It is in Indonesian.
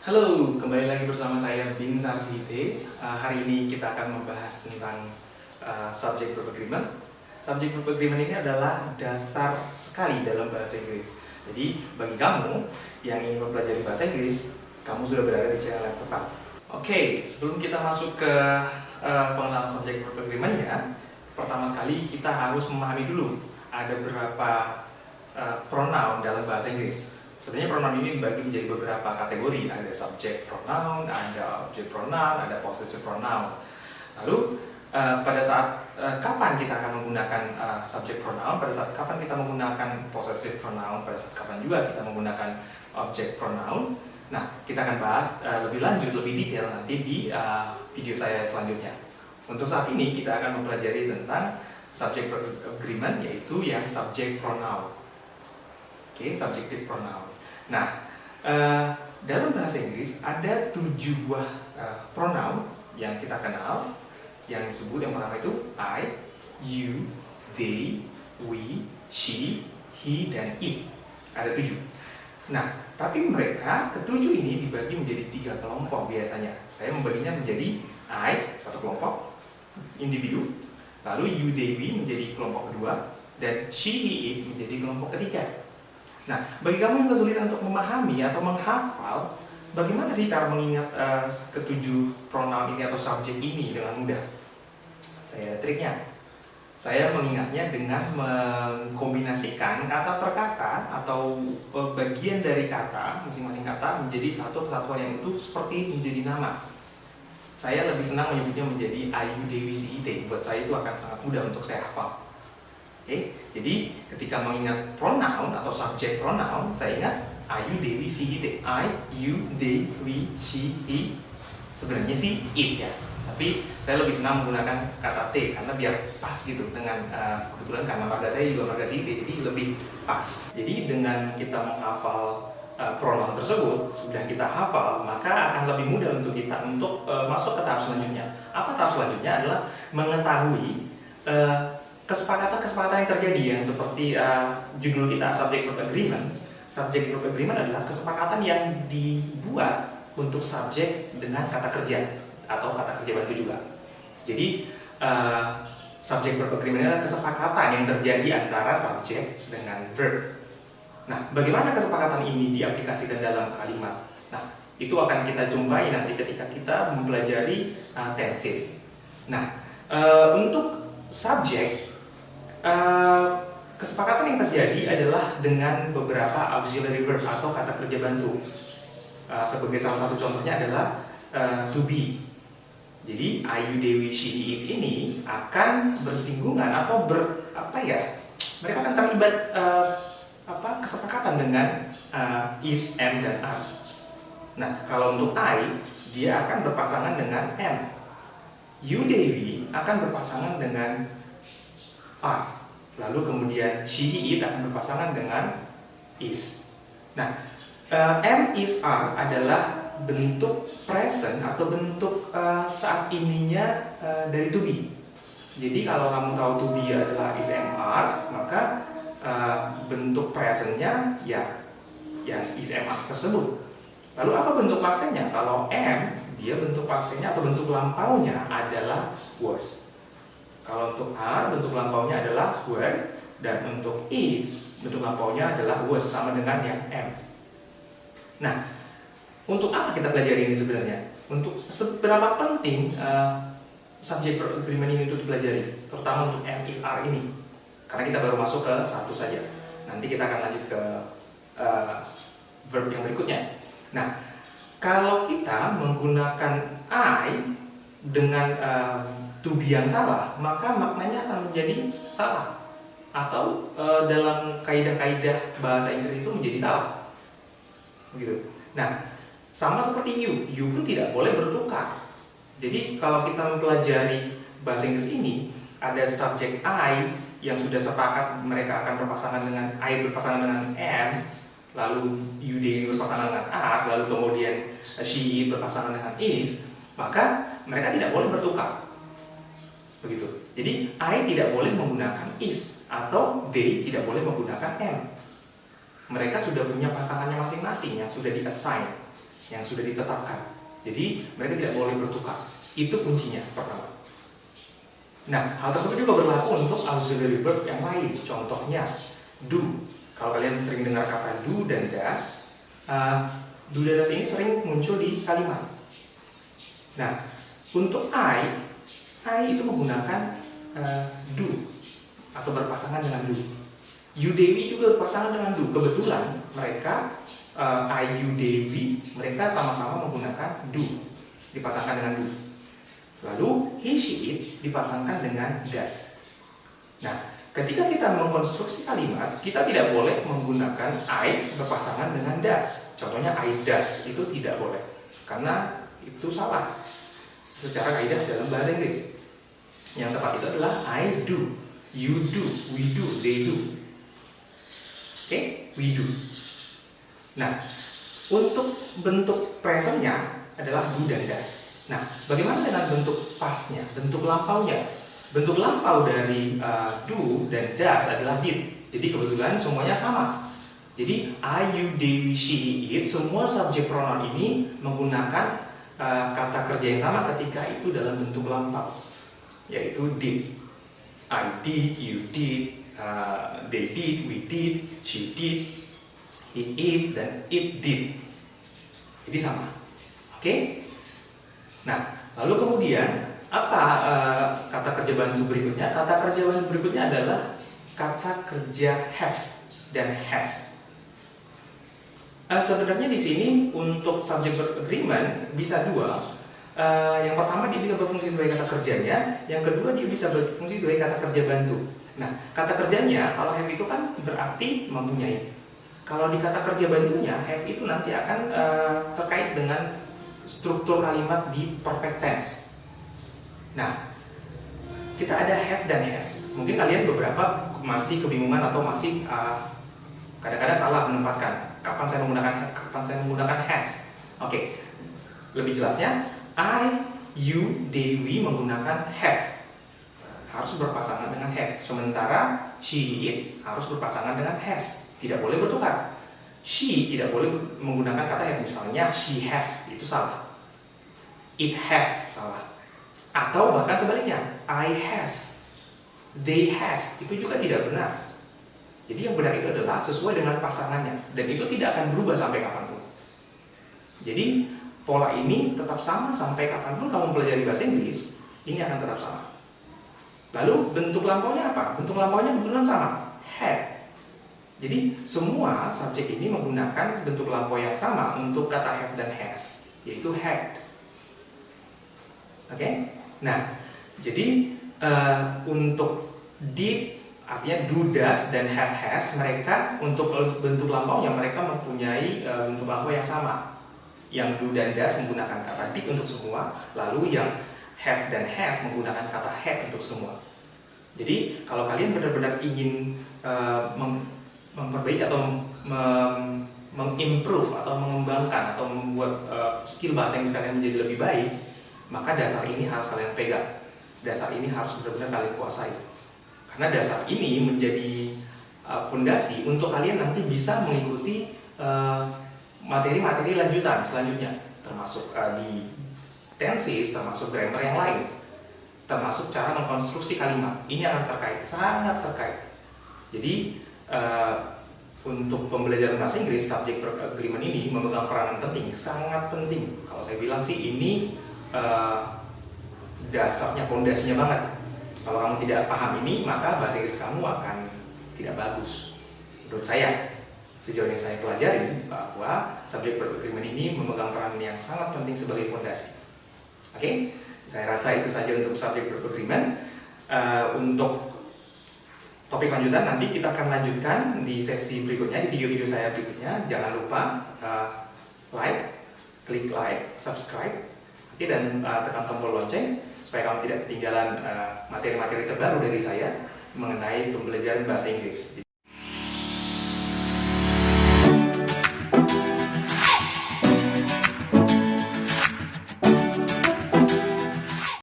Halo, kembali lagi bersama saya Bin Sarsite. Hari ini kita akan membahas tentang subject verb agreement. Subject verb agreement ini adalah dasar sekali dalam bahasa Inggris. Jadi bagi kamu yang ingin mempelajari bahasa Inggris, kamu sudah berada di channel yang tepat. Oke, sebelum kita masuk ke pengenalan subject verb agreement-nya, pertama sekali kita harus memahami dulu ada berapa pronoun dalam bahasa Inggris. Sebenarnya pronoun ini dibagi menjadi beberapa kategori. Ada subject pronoun, ada object pronoun, ada possessive pronoun. Lalu pada saat kapan kita akan menggunakan subject pronoun, pada saat kapan kita menggunakan possessive pronoun, pada saat kapan juga kita menggunakan object pronoun. Nah, kita akan bahas lebih lanjut, lebih detail nanti di video saya selanjutnya. Untuk saat ini kita akan mempelajari tentang subject agreement, yaitu yang subject pronoun. Oke, subjective pronoun. Nah, dalam bahasa Inggris ada 7 buah pronoun yang kita kenal, yang disebut yang pertama itu I, you, they, we, she, he, dan it. Ada 7. Nah, tapi mereka ketujuh ini dibagi menjadi 3 kelompok biasanya. Saya membaginya menjadi I, satu kelompok, individu, lalu you, they, we menjadi kelompok kedua, dan she, he, it menjadi kelompok ketiga. Nah, bagi kamu yang kesulitan untuk memahami atau menghafal, bagaimana sih cara mengingat ketujuh pronoun ini atau subjek ini dengan mudah? Saya ada triknya. Saya mengingatnya dengan mengkombinasikan kata per kata atau bagian dari kata, masing-masing kata menjadi satu kesatuan yang utuh seperti menjadi nama. Saya lebih senang menyebutnya menjadi ayu, dewi, si, ite. Buat saya itu akan sangat mudah untuk saya hafal. Oke, jadi ketika mengingat pronoun atau subject pronoun, saya ingat ayu, dewi, si, ite. I, you, they, we, she, he. Sebenarnya sih it ya, tapi saya lebih senang menggunakan kata t karena biar pas gitu dengan kebetulan karena marga saya juga marga si, ite, jadi lebih pas. Jadi dengan kita menghafal pronoun tersebut, sudah kita hafal, maka akan lebih mudah untuk kita masuk ke tahap selanjutnya. Apa tahap selanjutnya adalah mengetahui kesepakatan yang terjadi yang seperti judul kita subject verb agreement. Subject verb agreement adalah kesepakatan yang dibuat untuk subjek dengan kata kerja atau kata kerja bantu juga. Jadi subject verb agreement adalah kesepakatan yang terjadi antara subjek dengan verb. Nah, bagaimana kesepakatan ini diaplikasikan dalam kalimat? Nah, itu akan kita jumpai nanti ketika kita mempelajari tenses. Nah, untuk subjek, kesepakatan yang terjadi adalah dengan beberapa auxiliary verb atau kata kerja bantu. Sebagai salah satu contohnya adalah to be. Jadi ayu, dewi, she, it ini akan bersinggungan atau mereka akan terlibat kesepakatan dengan is, am, dan are. Nah, kalau untuk I, dia akan berpasangan dengan am. You, dewi akan berpasangan dengan are. Lalu kemudian she, it akan berpasangan dengan is. Nah, am, is, are adalah bentuk present atau bentuk saat ininya dari to be. Jadi kalau kamu tahu to be adalah is, am, are, maka bentuk presentnya ya yang is, am, are tersebut. Lalu apa bentuk pastinya? Kalau am, dia bentuk pastinya atau bentuk lampaunya adalah was. Kalau untuk are, bentuk lampaunya adalah were, dan untuk is, bentuk lampaunya adalah was, sama dengan yang am. Nah, untuk apa kita pelajari ini sebenarnya? Untuk seberapa penting subject verb agreement ini untuk dipelajari, terutama untuk am, is, are ini? Karena kita baru masuk ke satu saja. Nanti kita akan lanjut ke verb yang berikutnya. Nah, kalau kita menggunakan I dengan to be yang salah, maka maknanya akan menjadi salah. Atau dalam kaidah-kaidah bahasa Inggris itu menjadi salah. Begitu. Nah, sama seperti you pun tidak boleh bertukar. Jadi kalau kita mempelajari bahasa Inggris ini, ada subjek I yang sudah sepakat mereka akan berpasangan dengan I berpasangan dengan am, lalu you, they berpasangan dengan are, lalu kemudian she berpasangan dengan is, maka mereka tidak boleh bertukar. Begitu. Jadi I tidak boleh menggunakan is atau they tidak boleh menggunakan am. Mereka sudah punya pasangannya masing-masing yang sudah di-assign. yang sudah ditetapkan. Jadi mereka tidak boleh bertukar. Itu kuncinya pertama. Nah, hal tersebut juga berlaku untuk auxiliary verb yang lain. Contohnya do. Kalau kalian sering dengar kata do dan does, do dan does ini sering muncul di kalimat. Nah, untuk I itu menggunakan do atau berpasangan dengan do. You Dewi juga berpasangan dengan do. Kebetulan mereka I, you, Dewi, mereka sama-sama menggunakan do, dipasangkan dengan do. Lalu he, she, it dipasangkan dengan does. Nah, ketika kita mengkonstruksi kalimat, kita tidak boleh menggunakan I berpasangan dengan does. Contohnya I does itu tidak boleh, karena itu salah secara kaidah dalam bahasa Inggris. Yang tepat itu adalah I do, you do, we do, they do. Oke, we do. Nah, untuk bentuk presentnya adalah do dan does. Nah, bagaimana dengan bentuk pastnya, bentuk lampaunya? Bentuk lampau dari do dan does adalah did. Jadi kebetulan semuanya sama. Jadi I, you, they, she, it, semua subjek pronoun ini menggunakan kata kerja yang sama ketika itu dalam bentuk lampau, yaitu did. I did, you did, they did, we did, she did, he did, dan it did. Jadi sama. Oke? Nah, lalu kemudian apa kata kerja bantu berikutnya? Kata kerja bantu berikutnya adalah kata kerja have dan has. Sebenarnya di sini untuk subject verb agreement bisa dua. Yang pertama dia bisa berfungsi sebagai kata kerjanya, yang kedua dia bisa berfungsi sebagai kata kerja bantu. Nah, kata kerjanya kalau have itu kan berarti mempunyai. Kalau di kata kerja bantunya have itu nanti akan terkait dengan struktur kalimat di perfect tense. Nah, kita ada have dan has. Mungkin kalian beberapa masih kebingungan atau masih kadang-kadang salah menempatkan kapan saya menggunakan have, kapan saya menggunakan has. Oke, lebih jelasnya I, you, they, we menggunakan have, harus berpasangan dengan have. Sementara she, it harus berpasangan dengan has, tidak boleh bertukar. She tidak boleh menggunakan kata have, misalnya she have, itu salah. It have, salah. Atau bahkan sebaliknya, I has, they has, itu juga tidak benar. Jadi yang benar itu adalah sesuai dengan pasangannya, dan itu tidak akan berubah sampai kapanpun. Jadi pola ini tetap sama sampai kapanpun kamu pelajari bahasa Inggris, ini akan tetap sama. Lalu bentuk lampaunya apa? Bentuk lampaunya kebetulan sama, had. Jadi semua subjek ini menggunakan bentuk lampau yang sama untuk kata have dan has, yaitu had. Oke? Nah, jadi untuk did artinya do, does, dan have, has, mereka untuk bentuk lampaunya mereka mempunyai bentuk lampau yang sama. Yang do dan does menggunakan kata did untuk semua, lalu yang have dan has menggunakan kata had untuk semua. Jadi kalau kalian benar-benar ingin memperbaiki atau mengimprove atau mengembangkan atau membuat skill bahasa Inggris kalian menjadi lebih baik, maka dasar ini harus kalian pegang. Dasar ini harus benar-benar kalian kuasai. Karena dasar ini menjadi fondasi untuk kalian nanti bisa mengikuti materi-materi lanjutan selanjutnya, termasuk di tenses, termasuk grammar yang lain, termasuk cara mengkonstruksi kalimat. Ini akan terkait, sangat terkait. Jadi untuk pembelajaran bahasa Inggris, subject verb agreement ini memegang peranan penting, sangat penting. Kalau saya bilang sih ini dasarnya, fondasinya banget. Kalau kamu tidak paham ini, maka bahasa Inggris kamu akan tidak bagus. Menurut saya, sejauh yang saya pelajari, bahwa subject verb agreement ini memegang peranan yang sangat penting sebagai fondasi. Oke, saya rasa itu saja untuk subject verb agreement. Untuk topik lanjutan nanti kita akan lanjutkan di sesi berikutnya, di video-video saya berikutnya. Jangan lupa klik like, subscribe, dan tekan tombol lonceng supaya kamu tidak ketinggalan materi-materi terbaru dari saya mengenai pembelajaran bahasa Inggris.